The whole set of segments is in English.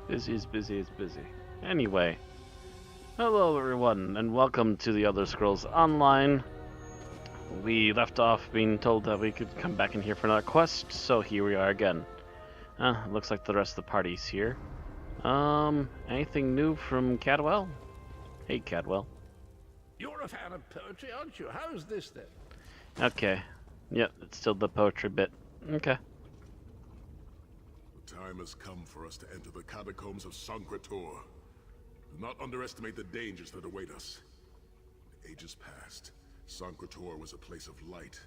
Busy is busy is busy. Anyway, hello everyone, and welcome to the Other Scrolls Online. We left off being told that we could come back in here for another quest, so here we are again. Looks like the rest of the party's here. Anything new from Cadwell? Hey, Cadwell. You're a fan of poetry, aren't you? How's this then? Okay. Yep, it's still the poetry bit. Okay. The time has come for us to enter the catacombs of Sancretor. Do not underestimate the dangers that await us. In ages past, Sancretor was a place of light,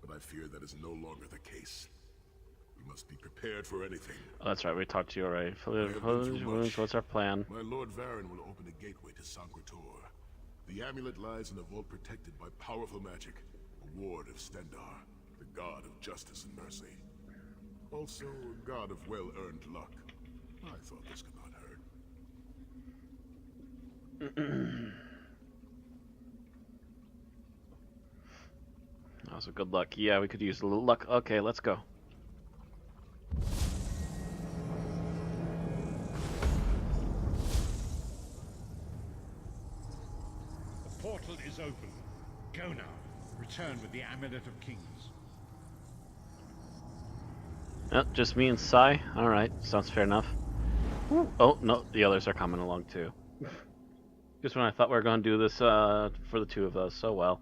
but I fear that is no longer the case. We must be prepared for anything. Oh, that's right, we talked to you already. What's our plan? My Lord Varen will open a gateway to Sancretor. The amulet lies in a vault protected by powerful magic, a ward of Stendar, the god of justice and mercy. Also, a god of well-earned luck. I thought this could not hurt. That was a good luck. Yeah, we could use a little luck. Okay, let's go. The portal is open. Go now. Return with the Amulet of Kings. Just me and Sai? Alright, sounds fair enough. Oh, no, the others are coming along too. Just when I thought we were going to do this for the two of us, so well.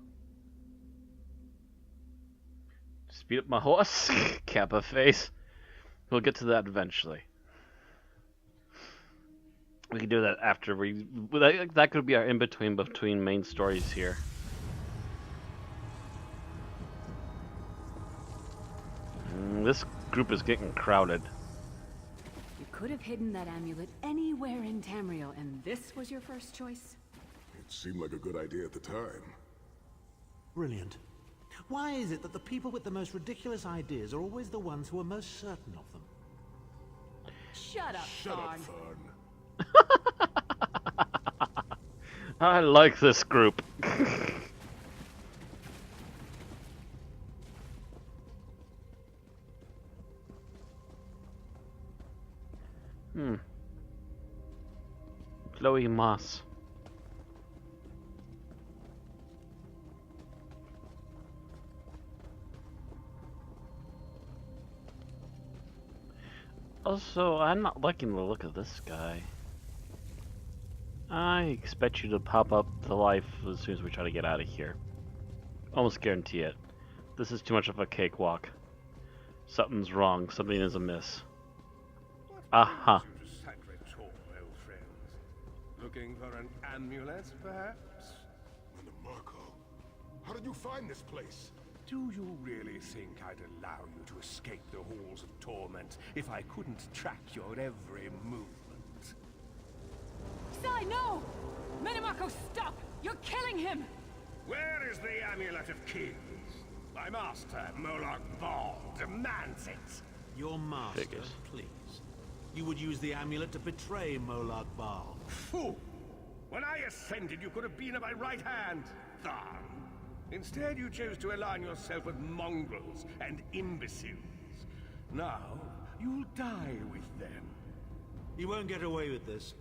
Speed up my horse? Kappa face. We'll get to that eventually. We can do that after we... That could be our in-between between main stories here. This group is getting crowded. You could have hidden that amulet anywhere in Tamriel, and this was your first choice? It seemed like a good idea at the time. Brilliant. Why is it that the people with the most ridiculous ideas are always the ones who are most certain of them? Shut up, Shut up, Tharn. I like this group. Chloe Moss. Also, I'm not liking the look of this guy. I expect you to pop up to life as soon as we try to get out of here. Almost guarantee it. This is too much of a cakewalk. Something's wrong. Something is amiss. Aha. Old friends. Looking for an amulet, perhaps? Mannimarco, how did you find this place? Do you really think I'd allow you to escape the halls of torment if I couldn't track your every movement? Sai, no! Mannimarco, stop! You're killing him! Where is the Amulet of Kings? My master, Moloch Ball, demands it. Your master, Figures. please. You would use the amulet to betray Molag Bal. Fool! When I ascended, you could have been at my right hand, Tharn. Instead, you chose to align yourself with mongrels and imbeciles. Now, you'll die with them. You won't get away with this.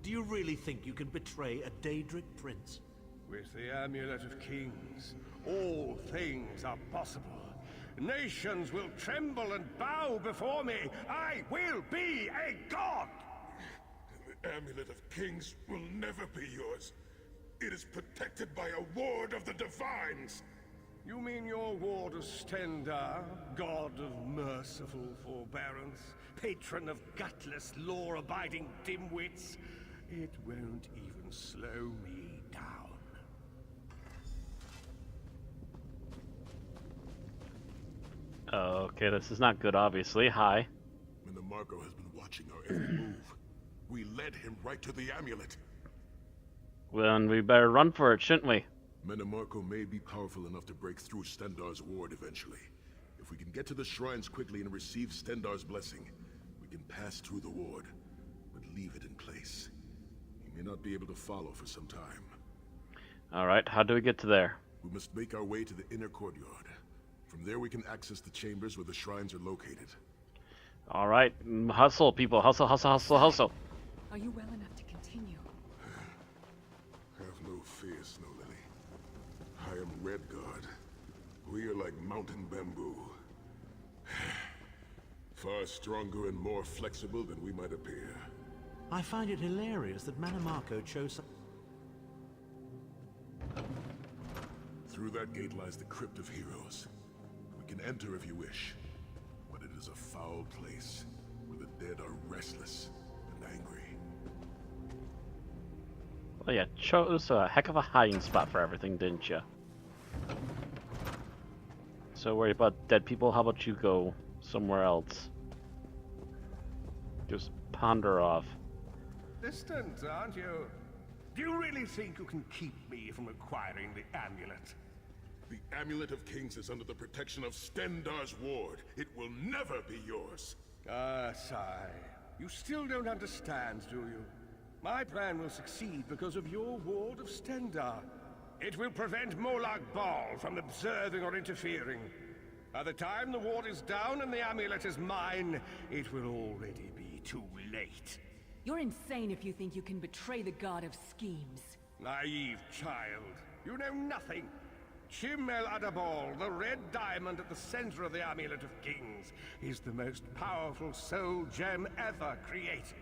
Do you really think you can betray a Daedric prince? With the Amulet of Kings, all things are possible. Nations will tremble and bow before me. I will be a god! The Amulet of Kings will never be yours. It is protected by a ward of the Divines. You mean your ward of Stendar, god of merciful forbearance, patron of gutless, law-abiding dimwits? It won't even slow me down. Okay, this is not good, obviously. Hi. Mannimarco has been watching our every move. We led him right to the amulet. Then we better run for it, shouldn't we? Mannimarco may be powerful enough to break through Stendar's ward eventually. If we can get to the shrines quickly and receive Stendar's blessing, we can pass through the ward, but leave it in place. He may not be able to follow for some time. Alright, how do we get to there? We must make our way to the inner courtyard. From there we can access the chambers where the shrines are located. All right, hustle, people, hustle, hustle, hustle, hustle. Are you well enough to continue? Have no fear, Snow Lily. I am Red Guard. We are like mountain bamboo. Far stronger and more flexible than we might appear. I find it hilarious that Mannimarco chose some... Through that gate lies the Crypt of Heroes. We can enter if you wish, but it is a foul place where the dead are restless and angry. Well, yeah, chose a heck of a hiding spot for everything, didn't you? So worried about dead people? How about you go somewhere else? Just ponder off. Distant, aren't you? Do you really think you can keep me from acquiring the amulet? The Amulet of Kings is under the protection of Stendar's ward. It will never be yours. Ah, sigh. You still don't understand, do you? My plan will succeed because of your ward of Stendar. It will prevent Molag Bal from observing or interfering. By the time the ward is down and the amulet is mine, it will already be too late. You're insane if you think you can betray the god of schemes. Naive child. You know nothing. Chim El Adabal, the red diamond at the center of the Amulet of Kings, is the most powerful soul gem ever created.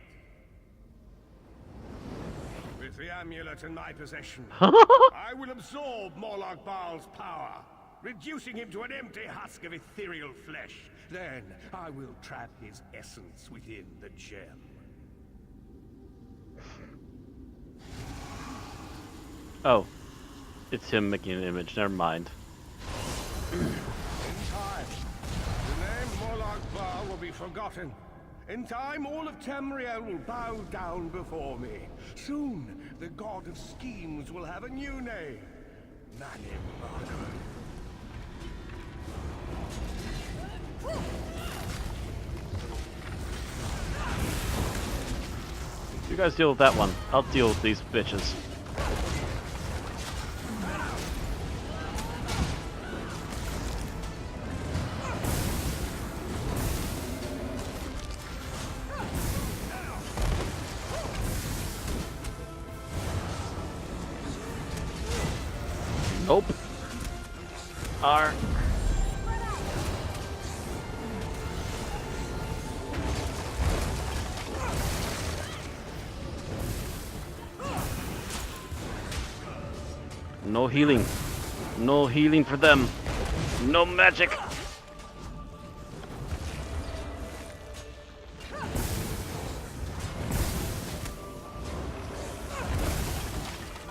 With the amulet in my possession, I will absorb Molag Bal's power, reducing him to an empty husk of ethereal flesh. Then I will trap his essence within the gem. Oh, it's him making an image. Never mind. In time, the name Molag Bal will be forgotten. In time, all of Tamriel will bow down before me. Soon, the god of schemes will have a new name. Mannimarco. You guys deal with that one. I'll deal with these bitches. Nope. R. No healing. No healing for them. No magic.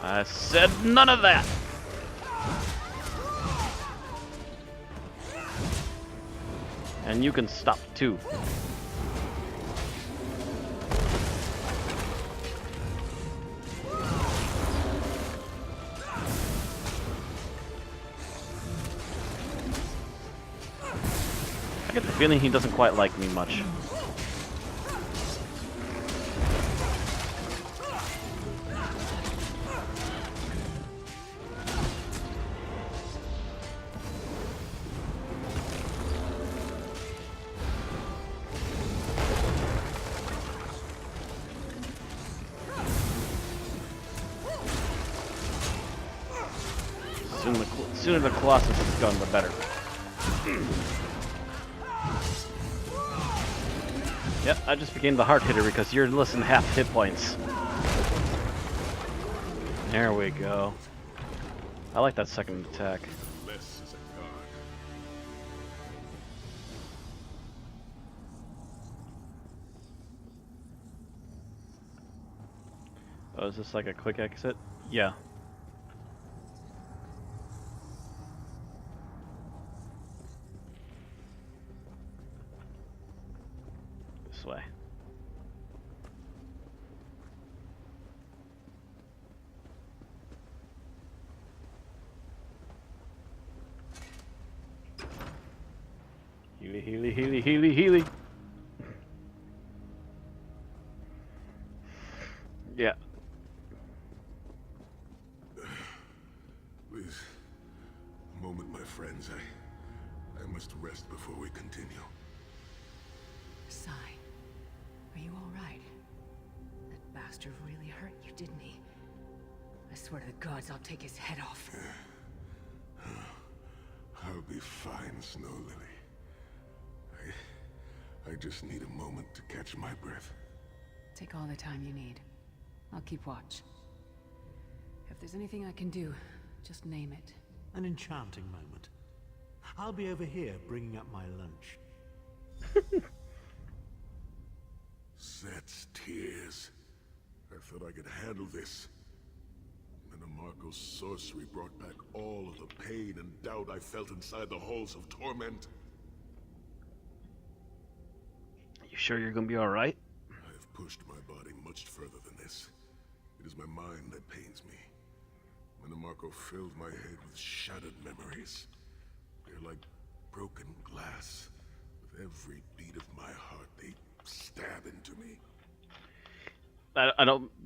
I said none of that. And you can stop too. I get the feeling he doesn't quite like me much. Sooner the Colossus is gone, the better. Yep, I just became the hard hitter because you're less than half hit points. There we go. I like that second attack. Less is a god. Oh, is this like a quick exit? Yeah. This way. Healy, healy, healy, healy, healy. Yeah. Please, a moment, my friends. I must rest before we continue. Sai, are you all right? That bastard really hurt you, didn't he? I swear to the gods, I'll take his head off. I'll be fine, Snow Lily. I just need a moment to catch my breath. Take all the time you need. I'll keep watch. If there's anything I can do, just name it. An enchanting moment. I'll be over here bringing up my lunch. Set's tears. I thought I could handle this. Mannimarco's sorcery brought back all of the pain and doubt I felt inside the halls of torment. You sure you're gonna be alright? I have pushed my body much further than this. It is my mind that pains me. Mannimarco filled my head with shattered memories. They're like broken glass. With every beat of my heart, they stab into me. I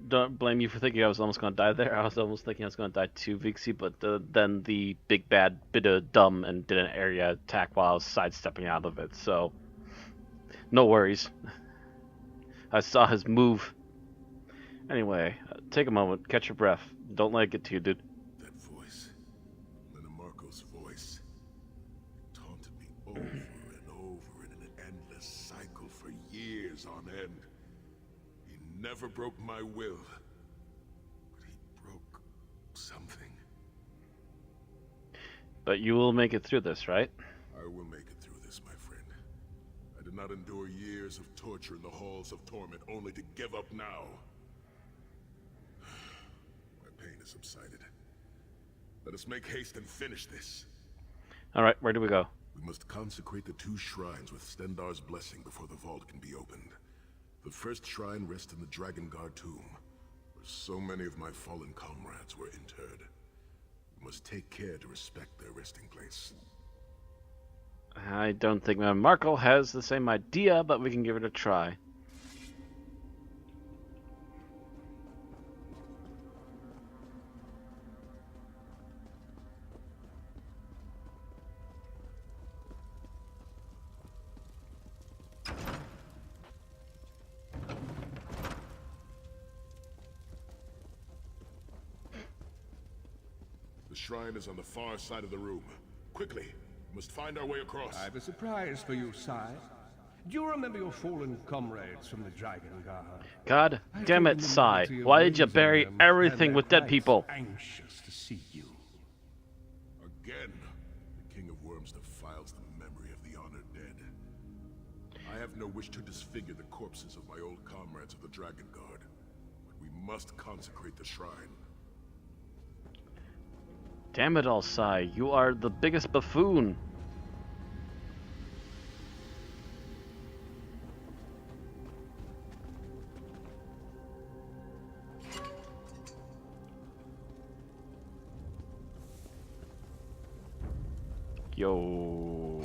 don't blame you for thinking I was almost gonna die there. I was almost thinking I was gonna die too, Vixie, but then the big bad bit of dumb and did an area attack while I was sidestepping out of it, so no worries. I saw his move. Anyway, take a moment, catch your breath. Don't let it get to you, dude. That voice, Mannimarco's voice, taunted me over and over in an endless cycle for years on end. He never broke my will, but he broke something. But you will make it through this, right? I will make it through this, my friend. I did not endure years of torture in the halls of torment only to give up now. My pain has subsided. Let us make haste and finish this. Alright, where do we go? We must consecrate the 2 shrines with Stendarr's blessing before the vault can be opened. The first shrine rests in the Dragon Guard tomb, where so many of my fallen comrades were interred. We must take care to respect their resting place. I don't think Mannimarco has the same idea, but we can give it a try. The shrine is on the far side of the room. Quickly, we must find our way across. I've a surprise for you, Sai. Do you remember your fallen comrades from the Dragon Guard? God I damn told it, them Sai. to Why did you raise bury them, everything and with they're dead quite people? Anxious to see you. Again, the King of Worms defiles the memory of the honored dead. I have no wish to disfigure the corpses of my old comrades of the Dragon Guard, but we must consecrate the shrine. Damn it all, Sai. You are the biggest buffoon. Yo.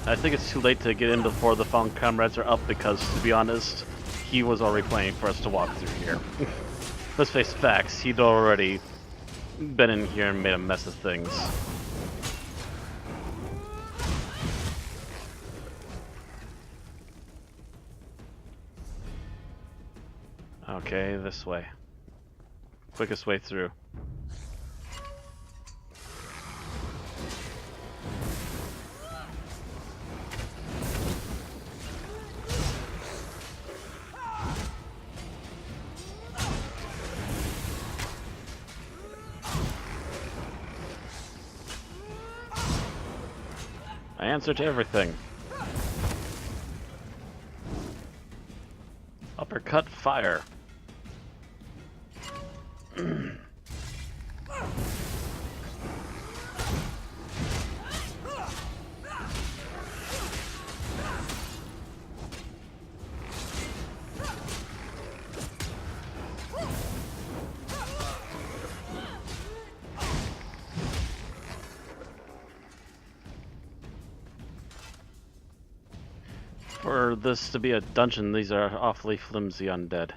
I think it's too late to get in before the fallen comrades are up because, to be honest, he was already planning for us to walk through here. Let's face facts, he'd already been in here and made a mess of things. Okay, this way. Quickest way through. I answer to everything. Uppercut fire. For this to be a dungeon, these are awfully flimsy undead.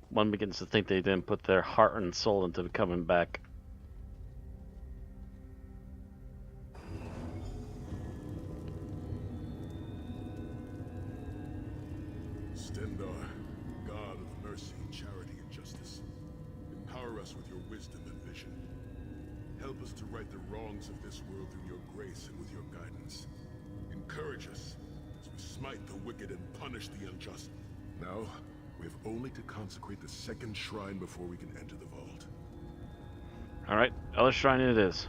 One begins to think they didn't put their heart and soul into coming back. Stendarr, God of mercy, charity, and justice, empower us with your wisdom and vision. Help us to right the wrongs of this world through your grace and with your guidance. Encourage us as we smite the wicked and punish the unjust. Now, we have only to consecrate the second shrine before we can enter the vault. Alright, other shrine it is.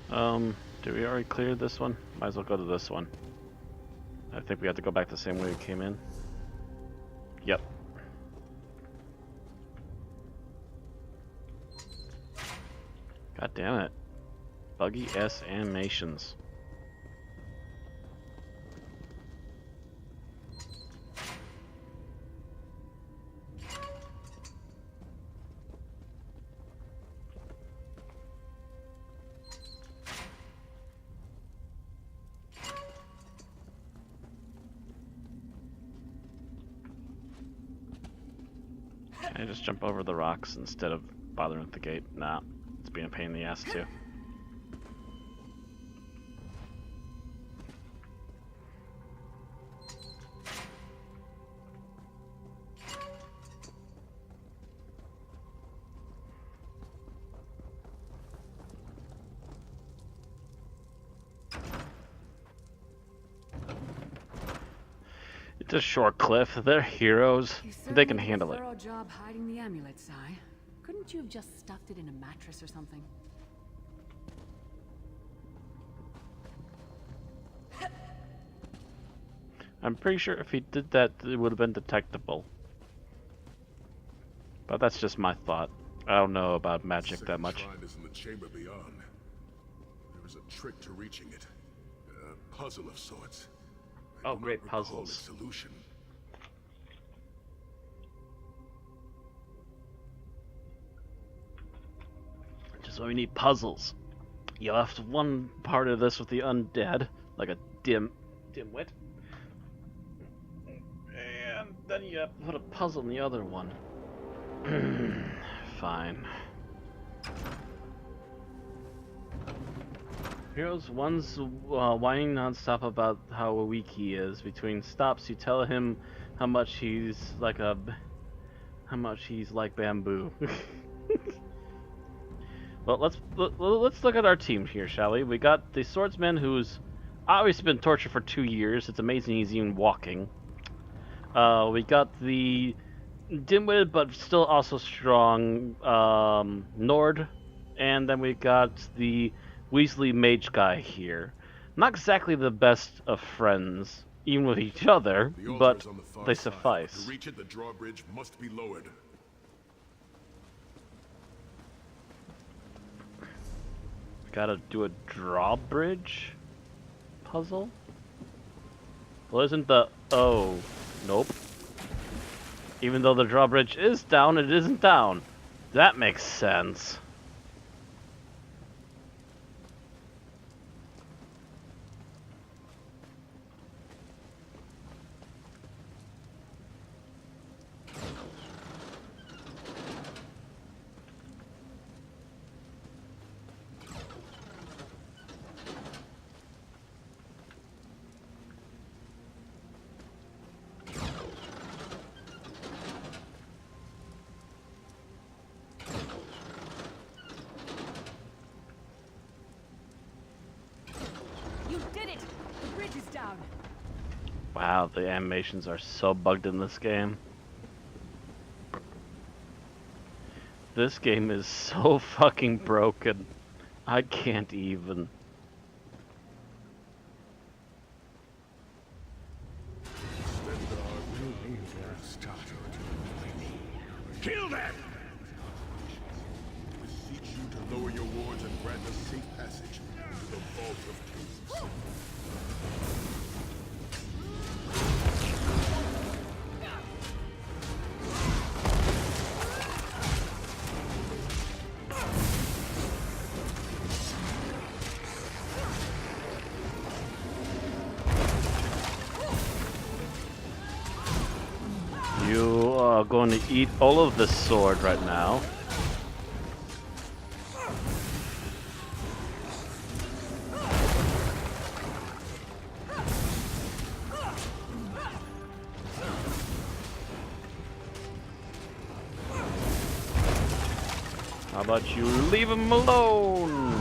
Did we already clear this one? Might as well go to this one. I think we have to go back the same way we came in. Yep. God damn it. Buggy S animations. Can I just jump over the rocks instead of bothering with the gate? Nah, it's being a pain in the ass too. It's a short cliff. They're heroes. They can handle it. Thorough job hiding the amulet, Sai. Couldn't you have just stuffed it in a mattress or something? I'm pretty sure if he did that, it would have been detectable. But that's just my thought. I don't know about magic that much. The second shrine is in the chamber beyond. There is a trick to reaching it. A puzzle of sorts. Oh, great Recall puzzles. its solution. Just why we need puzzles. You left one part of this with the undead, like a dimwit. And then you have to put a puzzle in the other one. Fine. Heroes, one's whining nonstop about how weak he is. Between stops, you tell him how much he's like bamboo. Well, let's look at our team here, shall we? We got the swordsman who's obviously been tortured for 2 years. It's amazing he's even walking. We got the dim-witted but still also strong Nord, and then we got the Weasley mage guy here. Not exactly the best of friends, even with each other, The altar but is on the far they side. suffice. To reach it, the drawbridge must be lowered. Gotta do a drawbridge puzzle? Well, isn't the... Oh, nope. Even though the drawbridge is down, it isn't down. That makes sense. You did it! The bridge is down. Wow, the animations are so bugged in this game. This game is so fucking broken. I can't even. Kill them! Beseech you to lower your wards and grant us safe passage to the Vault of Kings. I'm going to eat all of this sword right now. How about you leave him alone?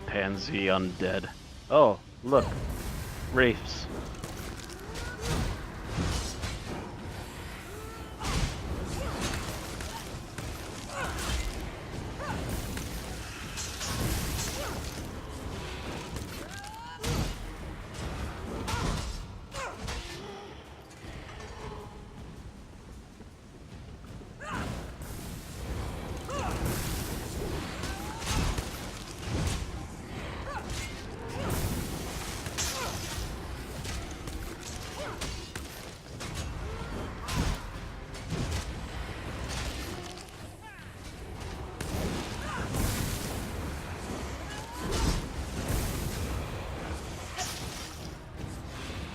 Pansy undead. Oh, look. Wraiths.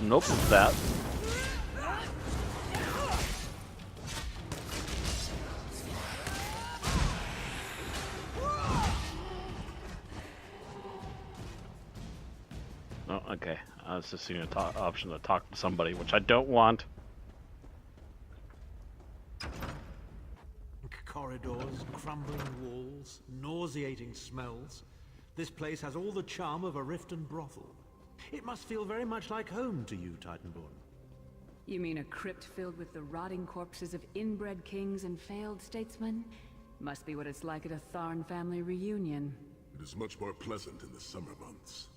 Nope, it's that. Oh, okay. I was just seeing an option to talk to somebody, which I don't want. Corridors, crumbling walls, nauseating smells. This place has all the charm of a Riften brothel. It must feel very much like home to you, Titanborn. You mean a crypt filled with the rotting corpses of inbred kings and failed statesmen? Must be what it's like at a Tharn family reunion. It is much more pleasant in the summer months.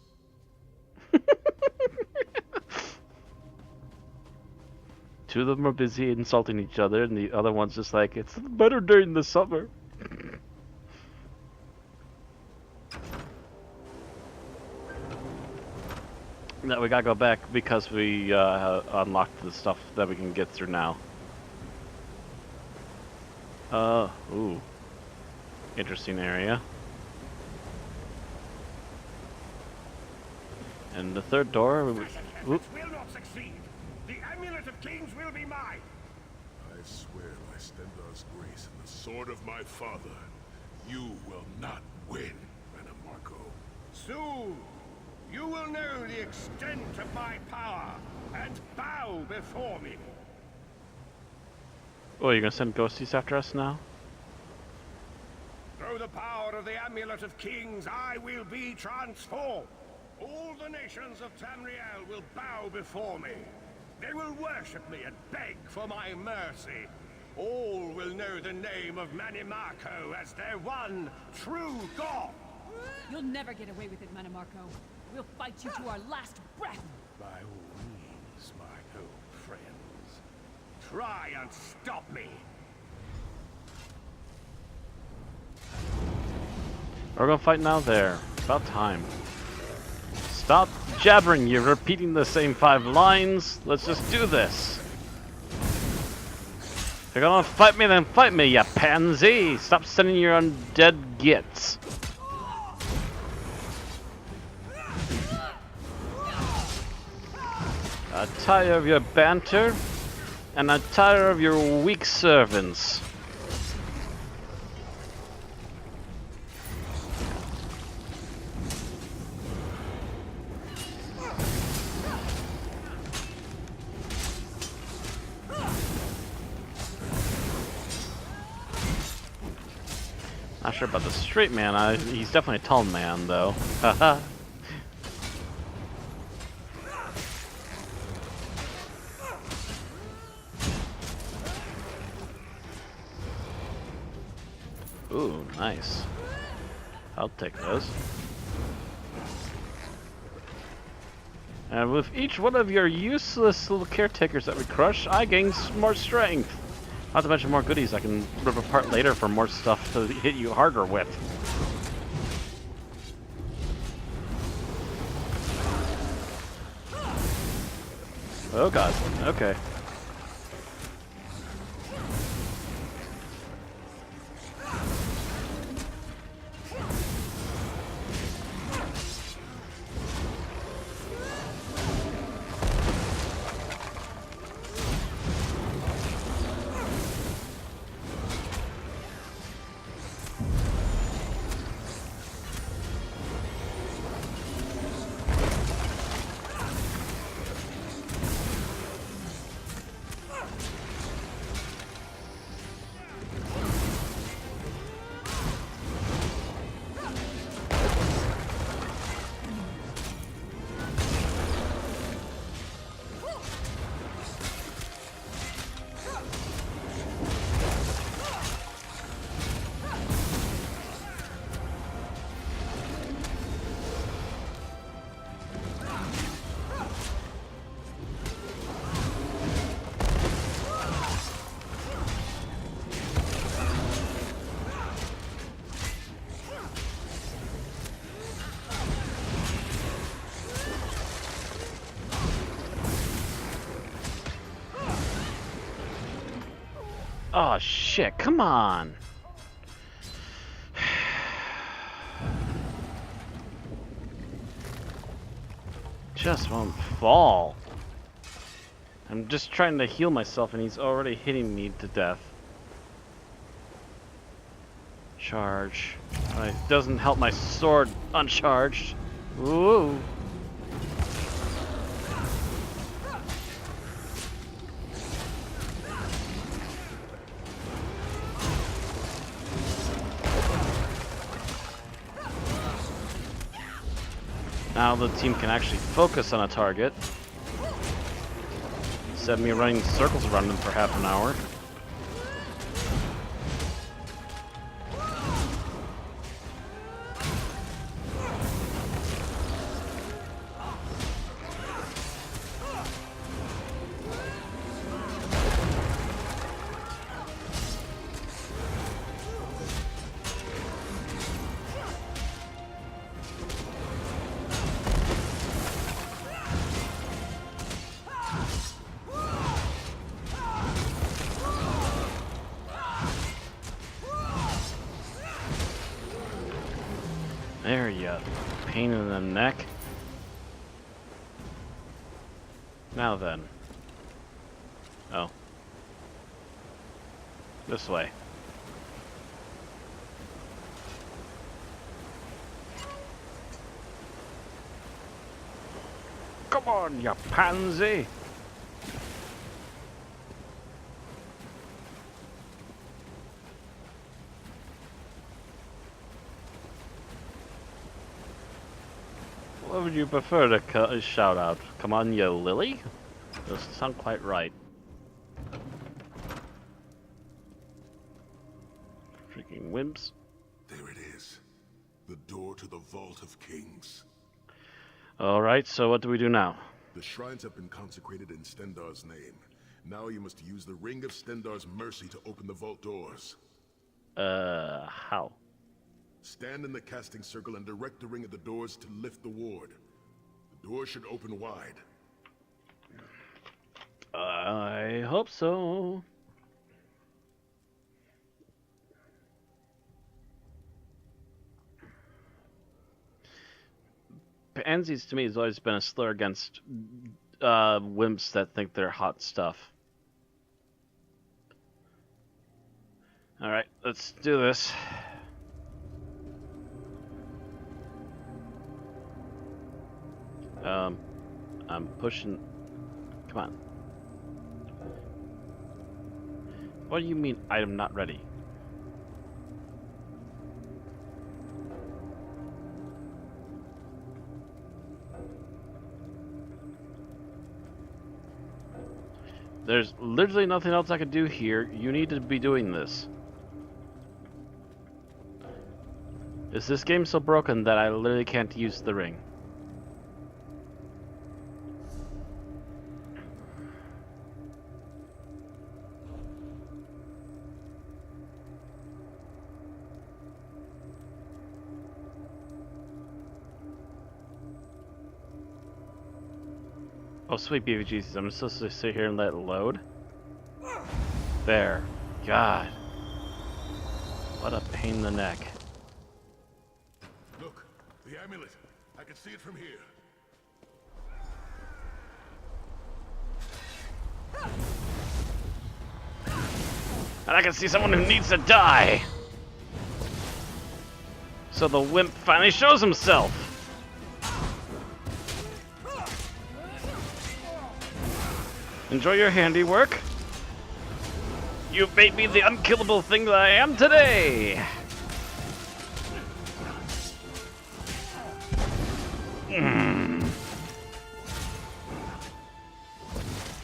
Two of them are busy insulting each other, and the other one's just like, it's better during the summer. No, we gotta go back because we unlocked the stuff that we can get through now. Ooh. Interesting area. And the third door... Will not succeed. The Amulet of Kings will be mine. I swear by Stendar's grace and the sword of my father, you will not win, Mannimarco. Soon, you will know the extent of my power and bow before me. Oh, you're gonna send ghosties after us now? Through the power of the Amulet of Kings, I will be transformed. All the nations of Tamriel will bow before me. They will worship me and beg for my mercy. All will know the name of Mannimarco as their one true god. You'll never get away with it, Mannimarco. We'll fight you to our last breath. By all means, my old friends. Try and stop me. We're gonna fight now there. About time. Stop jabbering, you're repeating the same 5 lines. Let's just do this. If you're gonna fight me, then fight me, you pansy! Stop sending your undead gits. I'm tired of your banter, and I'm tired of your weak servants. Not sure about the straight man. He's definitely a tall man, though. Haha. Ooh, nice. I'll take those. And with each one of your useless little caretakers that we crush, I gain more strength. Not to mention more goodies I can rip apart later for more stuff to hit you harder with. Oh god, okay. Oh shit, come on! Just won't fall. I'm just trying to heal myself and he's already hitting me to death. Charge. It doesn't help my sword uncharged. Ooh. Now the team can actually focus on a target. Instead of me running circles around them for half an hour. There you pain in the neck. Now then. Oh. This way. Come on, you pansy! What would you prefer to shout out? Come on, you lily? Doesn't sound quite right. Freaking wimps. There it is. The door to the Vault of Kings. Alright, so what do we do now? The shrines have been consecrated in Stendarr's name. Now you must use the Ring of Stendarr's mercy to open the vault doors. How? Stand in the casting circle and direct the ring at the doors to lift the ward. The door should open wide. I hope so. Pansies to me has always been a slur against wimps that think they're hot stuff. Alright, let's do this. I'm pushing. Come on. What do you mean item not ready? There's literally nothing else I can do here. You need to be doing this. Is this game so broken that I literally can't use the ring? Oh, sweet baby Jesus. I'm supposed to sit here and let it load? There. God. What a pain in the neck. Look, the amulet. I can see it from here. And I can see someone who needs to die! So the wimp finally shows himself! Enjoy your handiwork. You've made me the unkillable thing that I am today!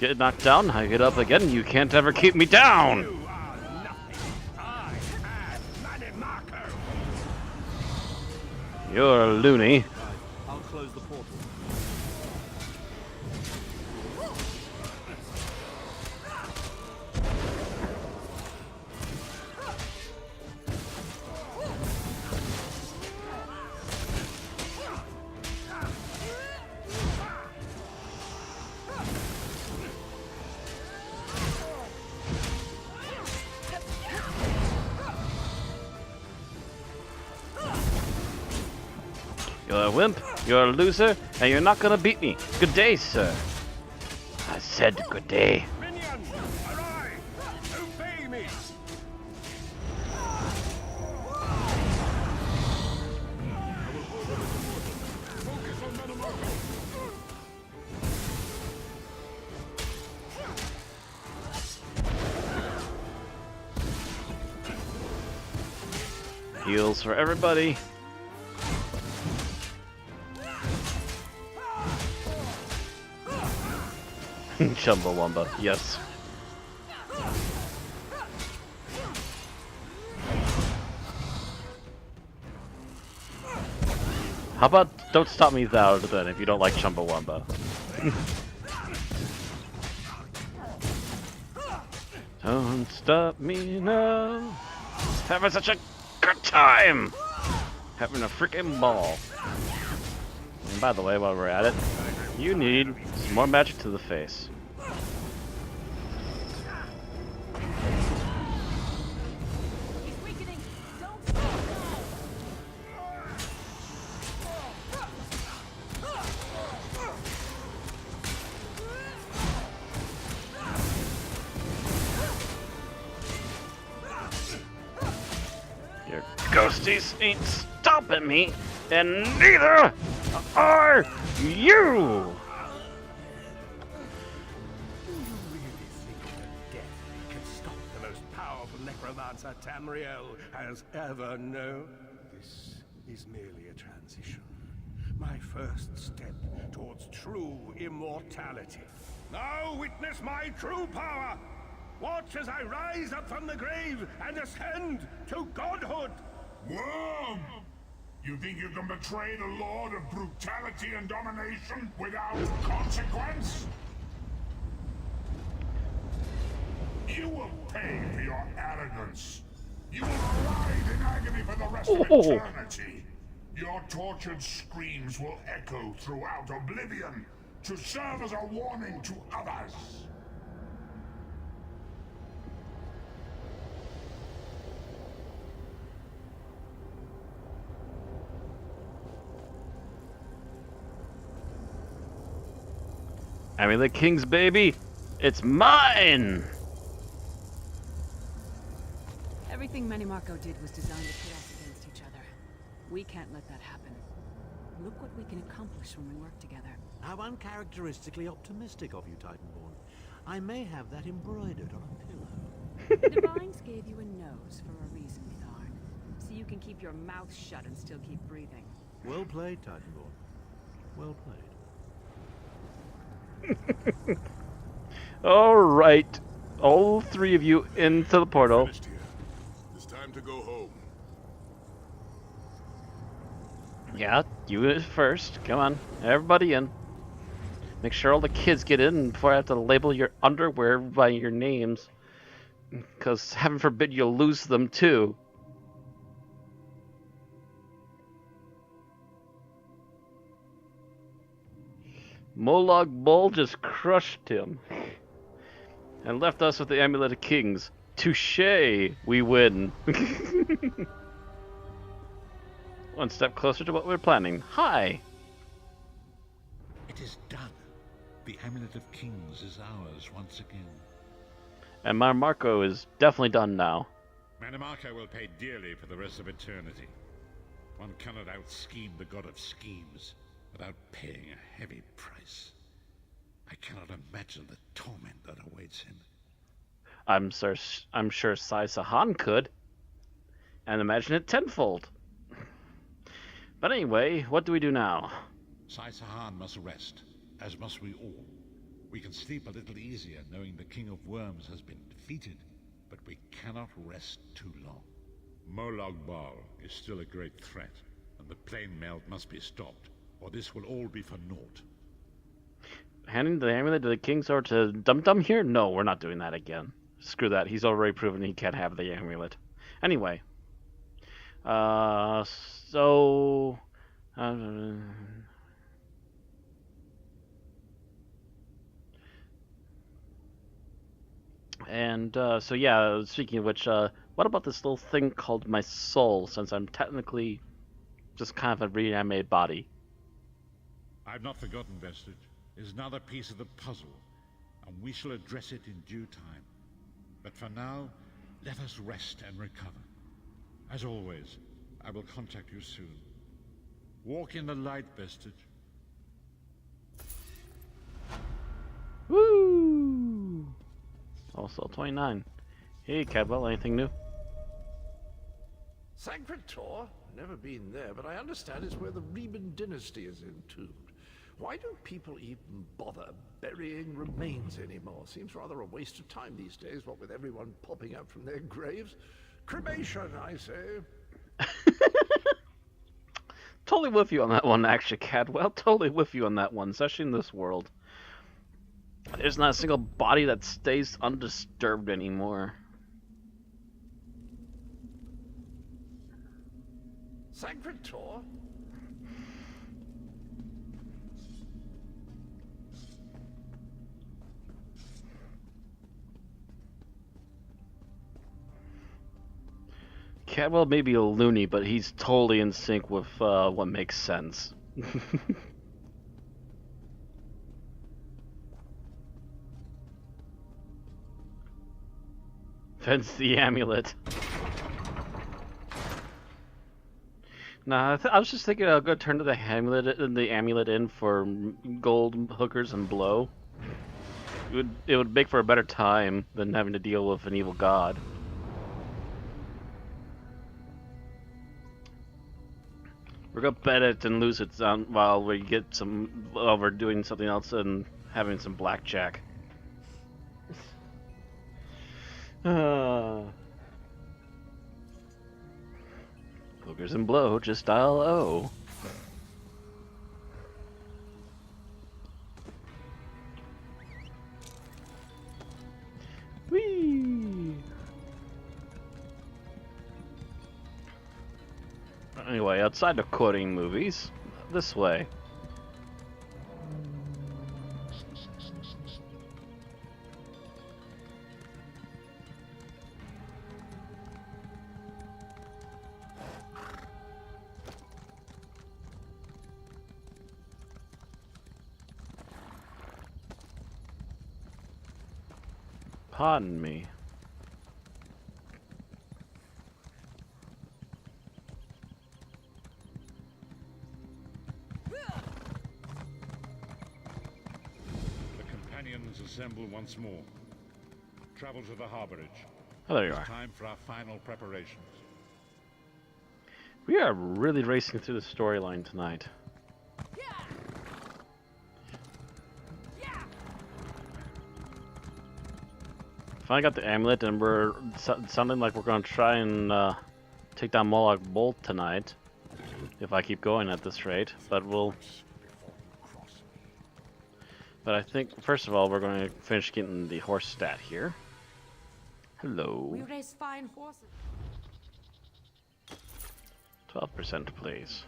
Get knocked down, I get up again, you can't ever keep me down! You are nothing. I am Mannimarco. You're a loony. I'll close the portal. You're a wimp, you're a loser, and you're not gonna beat me. Good day, sir. I said good day. Minions, arise! Obey me! Focus on Mannimarco. Heals for everybody. Chumbawamba, yes. How about don't stop me there then if you don't like Chumbawamba? Don't stop me now. Having such a good time! Having a freaking ball. And by the way, while we're at it, you need some more magic to the face. He's weakening. Don't stop now. Your ghosties ain't stopping me, and neither are you! Do you really think that death can stop the most powerful necromancer Tamriel has ever known? This is merely a transition. My first step towards true immortality. Now witness my true power! Watch as I rise up from the grave and ascend to godhood! Worm! You think you can betray the Lord of Brutality and Domination without consequence? You will pay for your arrogance. You will writhe in agony for the rest of eternity. Your tortured screams will echo throughout oblivion to serve as a warning to others. I mean, the king's baby, it's mine! Everything Mannimarco did was designed to pit us against each other. We can't let that happen. Look what we can accomplish when we work together. How uncharacteristically optimistic of you, Titanborn. I may have that embroidered on a pillow. The Divines gave you a nose for a reason, Tharn. So you can keep your mouth shut and still keep breathing. Well played, Titanborn. Well played. Alright. All three of you into the portal. Finished here. It's time to go home. Yeah, you first. Come on. Everybody in. Make sure all the kids get in before I have to label your underwear by your names. Because heaven forbid you'll lose them too. Molag Bol just crushed him. And left us with the Amulet of Kings. Touché! We win. One step closer to what we're planning. Hi! It is done. The Amulet of Kings is ours once again. And Mannimarco is definitely done now. Mannimarco will pay dearly for the rest of eternity. One cannot out-scheme the god of schemes without paying a heavy price. I cannot imagine the torment that awaits him. I'm sure Sai Sahan could. And imagine it tenfold. But anyway, what do we do now? Sai Sahan must rest, as must we all. We can sleep a little easier knowing the King of Worms has been defeated, but we cannot rest too long. Molag Bal is still a great threat, and the plane melt must be stopped, or this will all be for naught. Handing the amulet to the kings or to Dum Dum here? No, we're not doing that again. Screw that. He's already proven he can't have the amulet. Anyway. So... so yeah, speaking of which, what about this little thing called my soul, since I'm technically just kind of a reanimated body? I've not forgotten, Vestige. It is another piece of the puzzle, and we shall address it in due time. But for now, let us rest and recover. As always, I will contact you soon. Walk in the light, Vestige. Woo! Also 29. Hey, Cadwell, anything new? Sancretor? Never been there, but I understand it's where the Riemann dynasty is entombed. Why don't people even bother burying remains anymore? Seems rather a waste of time these days, what with everyone popping up from their graves. Cremation, I say. Totally with you on that one, actually, Cadwell. Totally with you on that one, especially in this world. There's not a single body that stays undisturbed anymore. Sancretor? Cadwell may be a loony, but he's totally in sync with what makes sense. Fence the amulet. Nah, I was just thinking I'll go turn to the amulet in for gold hookers and blow. It would make for a better time than having to deal with an evil god. We're gonna bet it and lose it while we get while we're doing something else and having some blackjack. Hookers and blow, just dial O. Whee! Anyway, outside of quoting movies, this way. Pardon me. The companions assemble once more. Travel to the harborage. Oh, there you It's are. time for our final preparations. We are really racing through the storyline tonight. Finally got the amulet, and we're sounding like we're going to try and take down Molag Bol tonight, if I keep going at this rate. But I think first of all we're going to finish getting the horse stat here. Hello. We raise fine horses. 12%, please.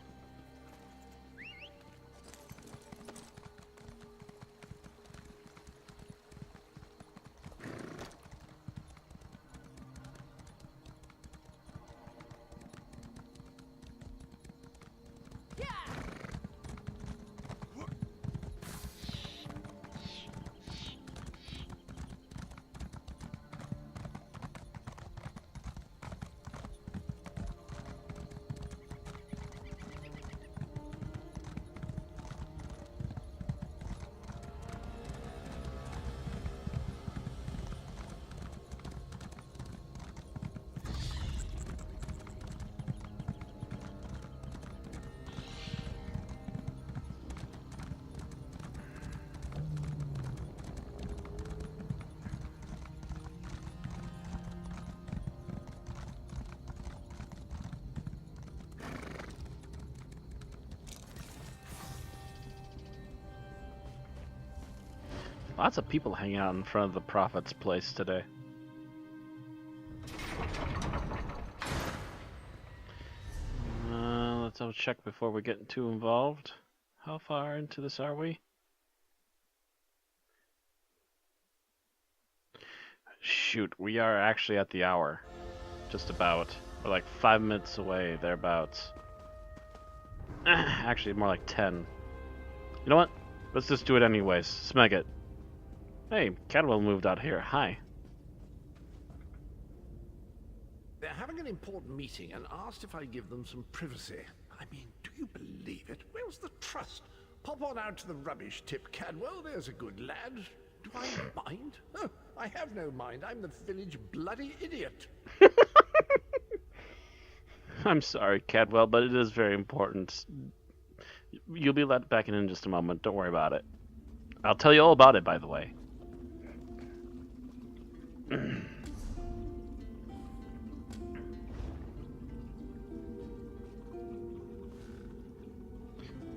Lots of people hanging out in front of the Prophet's place today. Let's double check before we get too involved. How far into this are we? Shoot, we are actually at the hour. Just about. We're like 5 minutes away, thereabouts. Actually, more like 10. You know what? Let's just do it anyways. Smeg it. Hey, Cadwell moved out here. Hi. They're having an important meeting and asked if I give them some privacy. I mean, do you believe it? Where's the trust? Pop on out to the rubbish tip, Cadwell. There's a good lad. Do I mind? Oh, I have no mind. I'm the village bloody idiot. I'm sorry, Cadwell, but it is very important. You'll be let back in just a moment. Don't worry about it. I'll tell you all about it, by the way.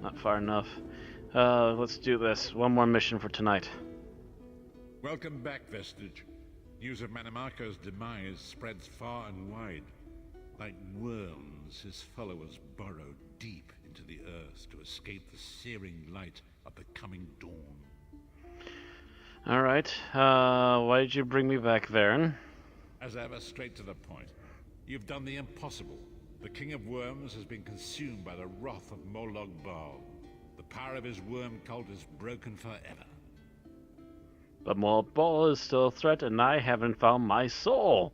Not far enough. Let's do this. One more mission for tonight. Welcome back, Vestige. News of Mannimarco's demise spreads far and wide. Like worms, his followers burrow deep into the earth to escape the searing light of the coming dawn. Alright, why did you bring me back, Varen? As ever, straight to the point. You've done the impossible. The King of Worms has been consumed by the wrath of Molog Bal. The power of his worm cult is broken forever. But Molog Bal is still a threat, and I haven't found my soul.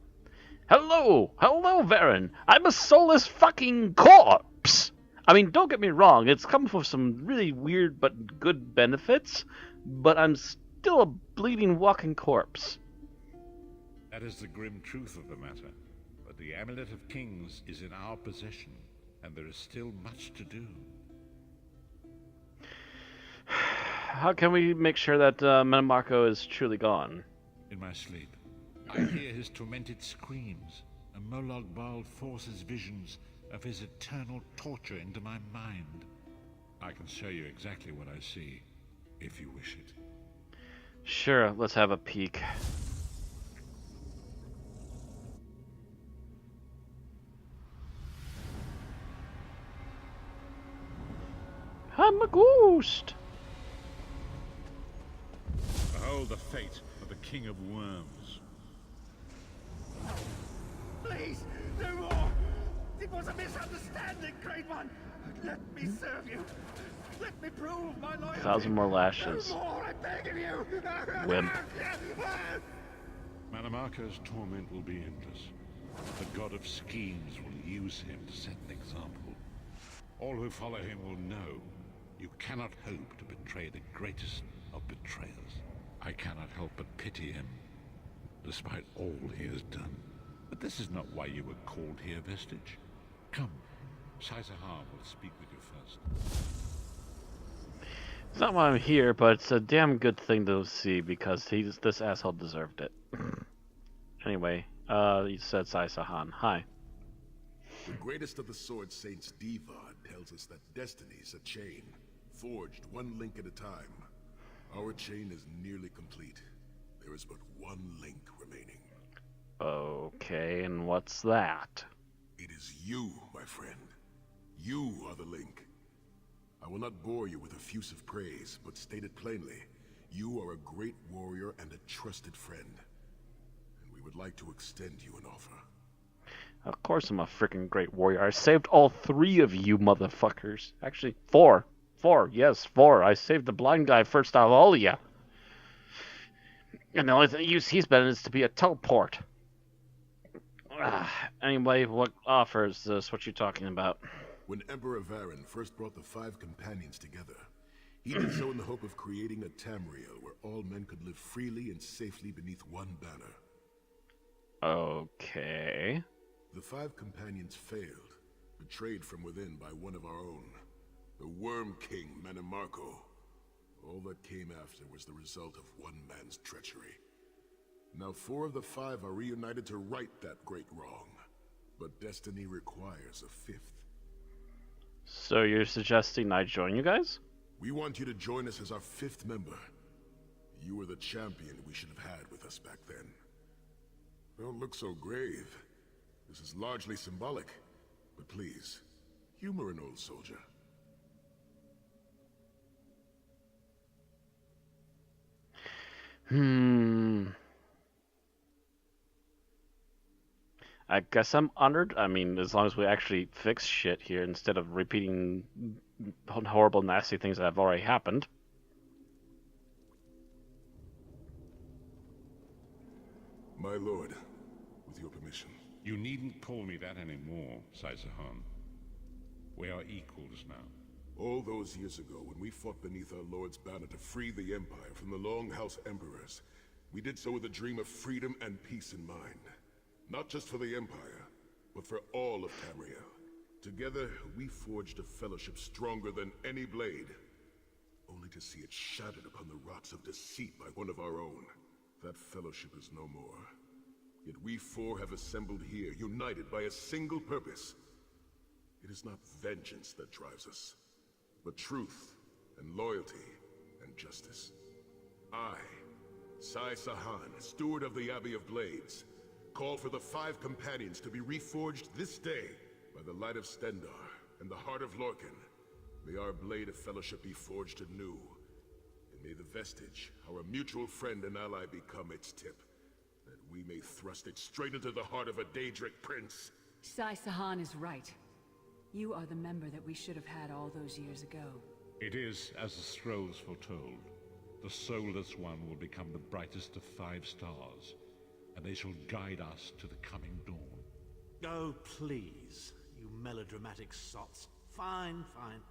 Hello! Hello, Varen! I'm a soulless fucking corpse! I mean, don't get me wrong, it's come with some really weird but good benefits, but I'm still a bleeding walking corpse. That is the grim truth of the matter. But the Amulet of Kings is in our possession, and there is still much to do. How can we make sure that Mannimarco is truly gone? In my sleep, I hear his tormented screams, and Molog Bal forces visions of his eternal torture into my mind. I can show you exactly what I see, if you wish it. Sure, let's have a peek. I'm a ghost! Behold the fate of the King of Worms. Please, no more! It was a misunderstanding, Great One! Let me serve you! Let me prove my loyalty! 1,000 more lashes. No more, I beg of you! Wimp. Mannimarco's torment will be endless. The god of schemes will use him to set an example. All who follow him will know you cannot hope to betray the greatest of betrayers. I cannot help but pity him, despite all he has done. But this is not why you were called here, Vestige. Come, Saisahar will speak with you first. It's not why I'm here, but it's a damn good thing to see because this asshole deserved it. Anyway, you said Saisahar. Hi. The greatest of the Sword Saints, Divad, tells us that destiny's a chain, forged one link at a time. Our chain is nearly complete. There is but one link remaining. Okay, and what's that? It is you, my friend. You are the link. I will not bore you with effusive praise, but state it plainly. You are a great warrior and a trusted friend. And we would like to extend you an offer. Of course I'm a freaking great warrior. I saved all 3 of you motherfuckers. Actually, 4. 4, yes, 4. I saved the blind guy first out of all of you. And the only use he's been is to be a teleport. Anyway, what offer is this? What you talking about? When Emperor Varen first brought the 5 companions together, he did so in the hope of creating a Tamriel where all men could live freely and safely beneath one banner. Okay. The 5 companions failed, betrayed from within by one of our own, the Worm King, Mannimarco. All that came after was the result of one man's treachery. Now 4 of the 5 are reunited to right that great wrong, but destiny requires a 5th. So you're suggesting I join you guys? We want you to join us as our 5th member. You were the champion we should have had with us back then. Don't look so grave. This is largely symbolic. But please, humor an old soldier. I guess I'm honored. I mean, as long as we actually fix shit here instead of repeating horrible, nasty things that have already happened. My lord, with your permission. You needn't call me that anymore, Saisahan. We are equals now. All those years ago, when we fought beneath our Lord's banner to free the Empire from the Longhouse Emperors, we did so with a dream of freedom and peace in mind. Not just for the Empire, but for all of Tamriel. Together, we forged a fellowship stronger than any blade, only to see it shattered upon the rocks of deceit by one of our own. That fellowship is no more. Yet we four have assembled here, united by a single purpose. It is not vengeance that drives us, but truth and loyalty and justice. I, Sai Sahan, steward of the Abbey of Blades, call for the 5 companions to be reforged this day by the light of Stendarr and the heart of Lorkhan. May our blade of fellowship be forged anew, and may the vestige, our mutual friend and ally, become its tip, that we may thrust it straight into the heart of a Daedric prince. Sai Sahan is right. You are the member that we should have had all those years ago. It is as the scrolls foretold. The soulless one will become the brightest of 5 stars, and they shall guide us to the coming dawn. Oh, please, you melodramatic sots. Fine, fine.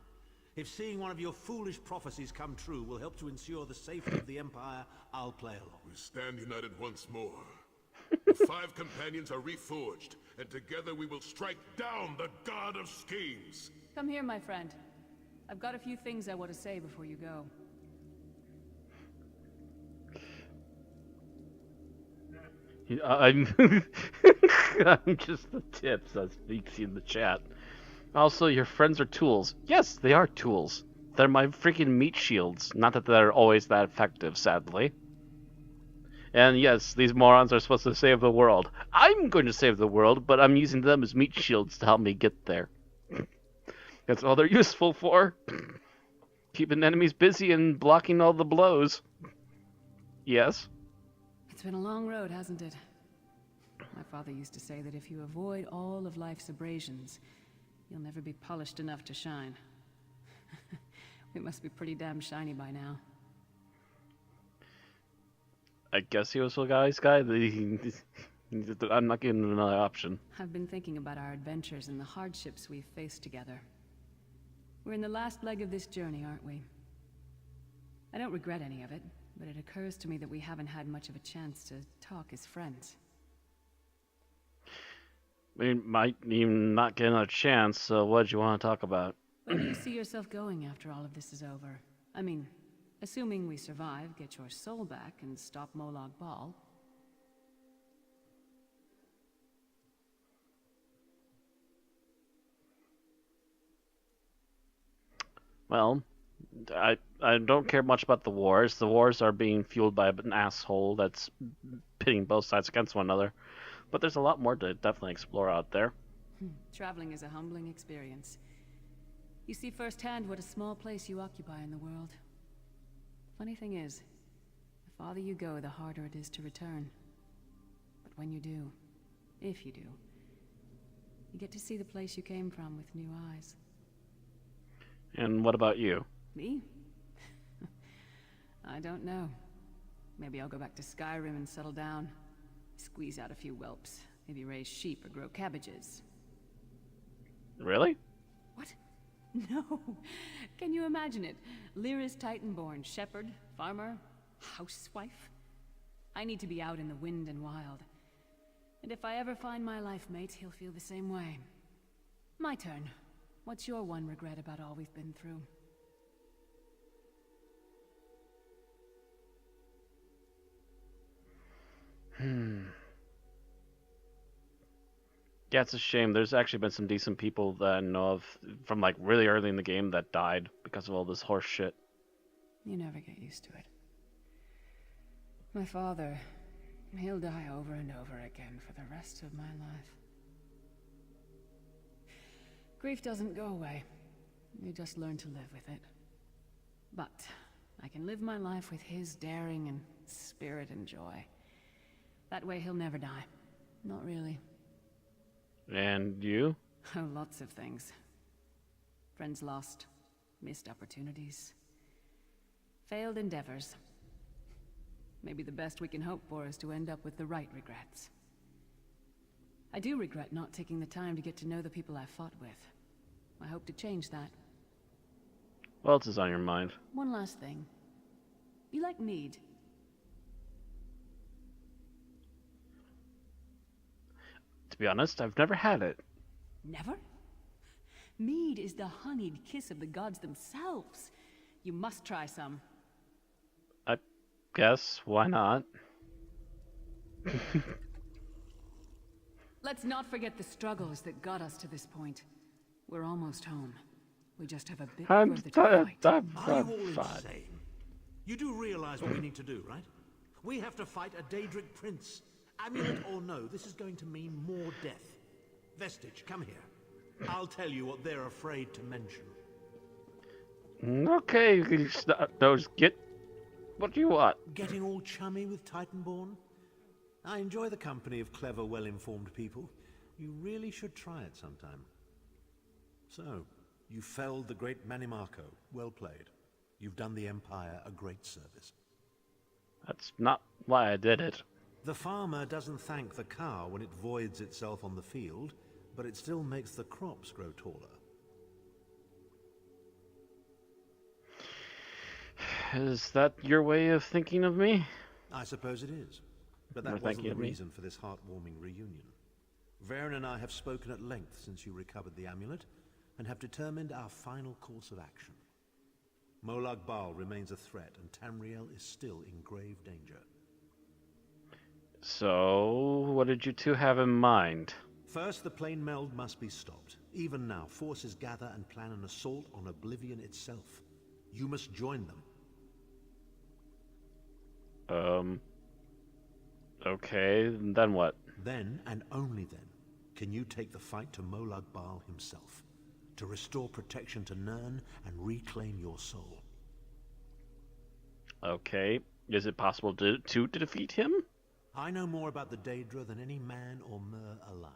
If seeing one of your foolish prophecies come true will help to ensure the safety of the Empire, I'll play along. We stand united once more. The 5 companions are reforged, and together we will strike down the God of Schemes. Come here, my friend. I've got a few things I want to say before you go. I'm I'm just the tips, as you see in the chat. Also, your friends are tools. Yes, they are tools. They're my freaking meat shields. Not that they're always that effective, sadly. And yes, these morons are supposed to save the world. I'm going to save the world, but I'm using them as meat shields to help me get there. That's all they're useful for. Keeping enemies busy and blocking all the blows. Yes? It's been a long road, hasn't it? My father used to say that if you avoid all of life's abrasions, you'll never be polished enough to shine. We must be pretty damn shiny by now. I guess he was a guy's guy. I'm not giving him another option. I've been thinking about our adventures and the hardships we've faced together. We're in the last leg of this journey, aren't we? I don't regret any of it, but it occurs to me that we haven't had much of a chance to talk as friends. We might even not get another chance, so what do you want to talk about? Where do you see yourself going after all of this is over? I mean, assuming we survive, get your soul back, and stop Molag Bal. Well, I don't care much about the wars. The wars are being fueled by an asshole that's pitting both sides against one another. But there's a lot more to definitely explore out there. Traveling is a humbling experience. You see firsthand what a small place you occupy in the world. Funny thing is, the farther you go, the harder it is to return. But when you do, if you do, you get to see the place you came from with new eyes. And what about you? Me? I don't know. Maybe I'll go back to Skyrim and settle down. Squeeze out a few whelps. Maybe raise sheep or grow cabbages. Really? What? No. Can you imagine it? Lyra's Titan-born shepherd, farmer, housewife. I need to be out in the wind and wild. And if I ever find my life mate, he'll feel the same way. My turn. What's your one regret about all we've been through? Yeah, it's a shame. There's actually been some decent people that I know of from like really early in the game that died because of all this horse shit. You never get used to it. My father, he'll die over and over again for the rest of my life. Grief doesn't go away. You just learn to live with it. But I can live my life with his daring and spirit and joy. That way he'll never die. Not really. And you? Oh, lots of things. Friends lost, missed opportunities, failed endeavors. Maybe the best we can hope for is to end up with the right regrets. I do regret not taking the time to get to know the people I fought with. I hope to change that. What else is on your mind? One last thing. You like mead? To be honest, I've never had it. Never? Mead is the honeyed kiss of the gods themselves. You must try some. I guess, why not? Let's not forget the struggles that got us to this point. We're almost home. We just have a bit I'm further to fight. Are you all fine. insane? You do realize what we need to do, right? We have to fight a Daedric prince. Amulet or no, this is going to mean more death. Vestige, come here. I'll tell you what they're afraid to mention. Okay, you can those get what you want. Getting all chummy with Titanborn? I enjoy the company of clever, well-informed people. You really should try it sometime. So, you felled the great Mannimarco. Well played. You've done the Empire a great service. That's not why I did it. The farmer doesn't thank the cow when it voids itself on the field, but it still makes the crops grow taller. Is that your way of thinking of me? I suppose it is. But You're that wasn't thinking the of me? reason for this heartwarming reunion. Varen and I have spoken at length since you recovered the amulet, and have determined our final course of action. Molag Bal remains a threat, and Tamriel is still in grave danger. So, what did you two have in mind? First, the plane meld must be stopped. Even now, forces gather and plan an assault on Oblivion itself. You must join them. Okay, then what? Then, and only then, can you take the fight to Molag Bal himself, to restore protection to Nirn and reclaim your soul. Okay, is it possible to defeat him? I know more about the Daedra than any man or mer alive.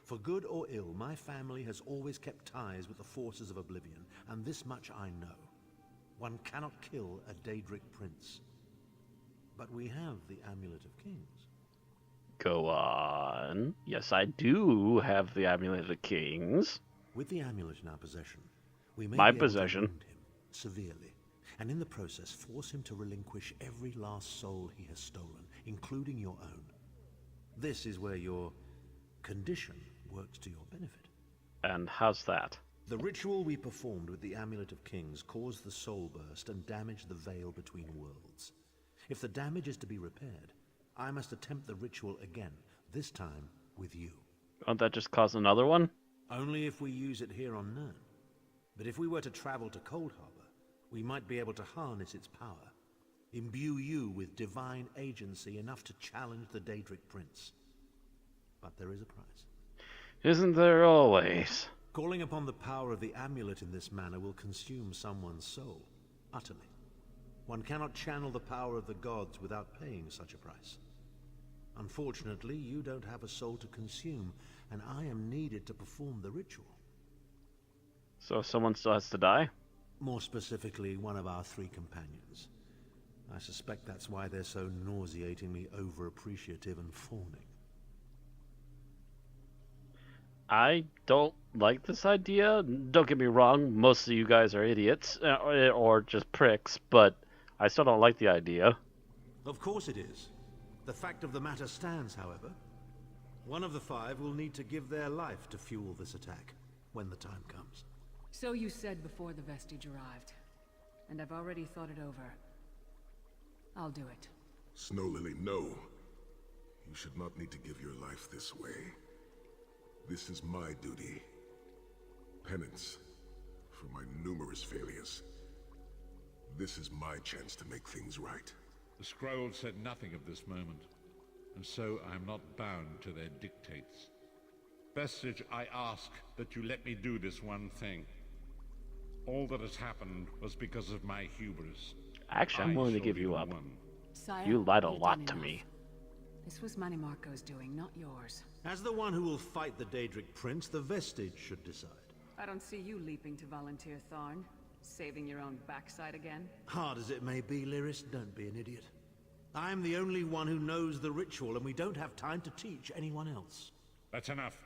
For good or ill, my family has always kept ties with the forces of Oblivion, and this much I know. One cannot kill a Daedric prince. But we have the Amulet of Kings. Go on. Yes, I do have the Amulet of Kings. With the amulet in our possession, we may My be able to possession. wound him severely, and in the process force him to relinquish every last soul he has stolen, including your own. This is where your condition works to your benefit. And how's that? The ritual we performed with the Amulet of Kings caused the soul burst and damaged the veil between worlds. If the damage is to be repaired, I must attempt the ritual again, this time with you. Won't that just cause another one? Only if we use it here on Nirn. But if we were to travel to Cold Harbor, we might be able to harness its power, imbue you with divine agency enough to challenge the Daedric Prince. But there is a price. Isn't there always? Calling upon the power of the amulet in this manner will consume someone's soul, utterly. One cannot channel the power of the gods without paying such a price. Unfortunately, you don't have a soul to consume, and I am needed to perform the ritual. So someone still has to die? More specifically, one of our 3 companions. I suspect that's why they're so nauseatingly over-appreciative and fawning. I don't like this idea. Don't get me wrong, most of you guys are idiots, or just pricks, but I still don't like the idea. Of course it is. The fact of the matter stands, however. One of the 5 will need to give their life to fuel this attack, when the time comes. So you said before the vestige arrived, and I've already thought it over. I'll do it. Snow Lily, no. You should not need to give your life this way. This is my duty. Penance for my numerous failures. This is my chance to make things right. The scroll said nothing of this moment, and so I am not bound to their dictates. Vestige, I ask that you let me do this one thing. All that has happened was because of my hubris. Actually, I'm willing to shall give be you the up. one. Sire, You lied a you've lot done to enough. me. This was Mannimarco's doing, not yours. As the one who will fight the Daedric Prince, the Vestige should decide. I don't see you leaping to volunteer, Tharn. Saving your own backside again? Hard as it may be, Lyris, don't be an idiot. I'm the only one who knows the ritual, and we don't have time to teach anyone else. That's enough.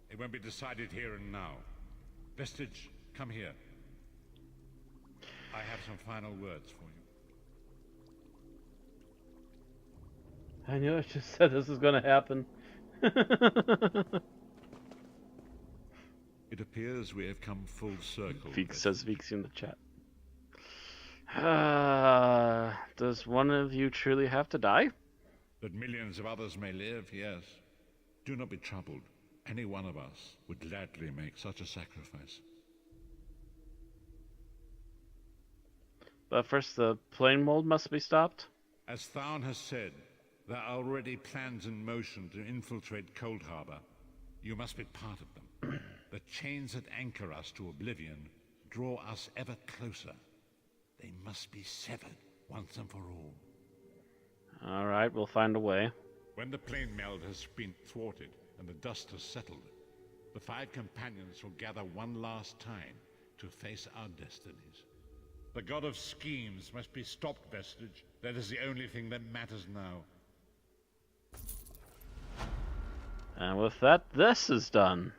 It won't be decided here and now. Vestige, come here. I have some final words for you. I knew I just said this was going to happen. It appears we have come full circle. Says Vixie in the chat. Does one of you truly have to die? That millions of others may live, yes. Do not be troubled. Any one of us would gladly make such a sacrifice. But first, the plane mold must be stopped. As Tharn has said, there are already plans in motion to infiltrate Cold Harbor. You must be part of them. The chains that anchor us to oblivion draw us ever closer. They must be severed once and for all. Alright, we'll find a way. When the plane meld has been thwarted and the dust has settled, the 5 companions will gather one last time to face our destinies. The god of schemes must be stopped, Vestige. That is the only thing that matters now. And with that, this is done.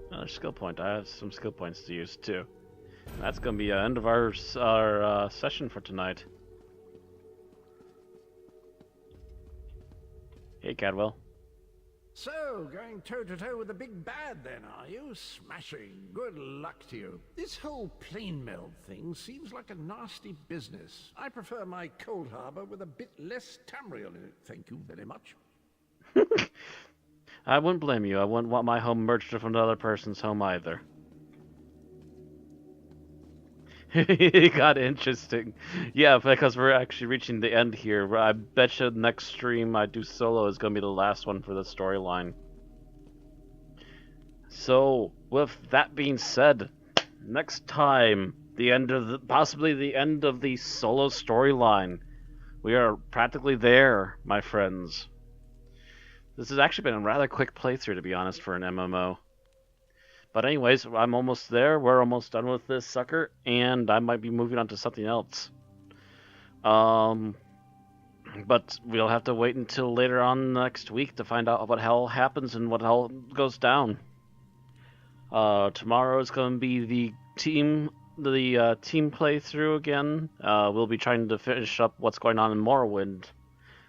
Another skill point. I have some skill points to use too. And that's going to be the end of our session for tonight. Hey, Cadwell. So, going toe-to-toe with the big bad then, are you? Smashing. Good luck to you. This whole plane meld thing seems like a nasty business. I prefer my Cold Harbor with a bit less Tamriel in it, thank you very much. I wouldn't blame you. I wouldn't want my home merged with another person's home either. It got interesting. Yeah, because we're actually reaching the end here. I bet you the next stream I do solo is going to be the last one for the storyline. So, with that being said, next time, possibly the end of the solo storyline. We are practically there, my friends. This has actually been a rather quick playthrough, to be honest, for an MMO. But anyways, I'm almost there. We're almost done with this sucker, and I might be moving on to something else. But we'll have to wait until later on next week to find out what hell happens and what hell goes down. Tomorrow is going to be the team playthrough again. We'll be trying to finish up what's going on in Morrowind.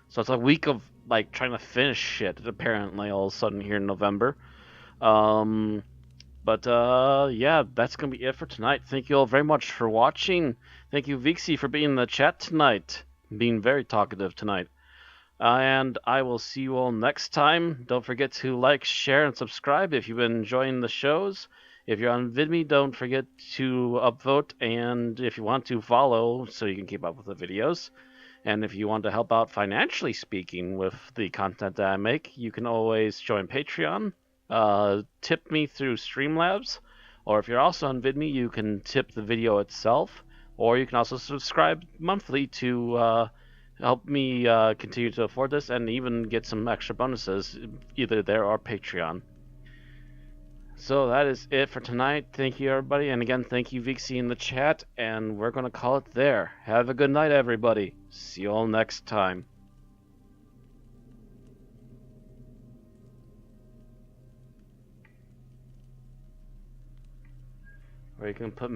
So it's a week of like trying to finish shit, apparently, all of a sudden here in November. Yeah, that's going to be it for tonight. Thank you all very much for watching. Thank you, Vixie, for being in the chat tonight. Being very talkative tonight. And I will see you all next time. Don't forget to like, share, and subscribe if you've been enjoying the shows. If you're on VidMe, don't forget to upvote, and if you want to follow so you can keep up with the videos. And if you want to help out financially speaking with the content that I make, you can always join Patreon, tip me through Streamlabs, or if you're also on VidMe, you can tip the video itself, or you can also subscribe monthly to help me continue to afford this and even get some extra bonuses, either there or Patreon. So that is it for tonight. Thank you, everybody. And again, thank you, Vixie, in the chat. And we're going to call it there. Have a good night, everybody. See you all next time. Or you can put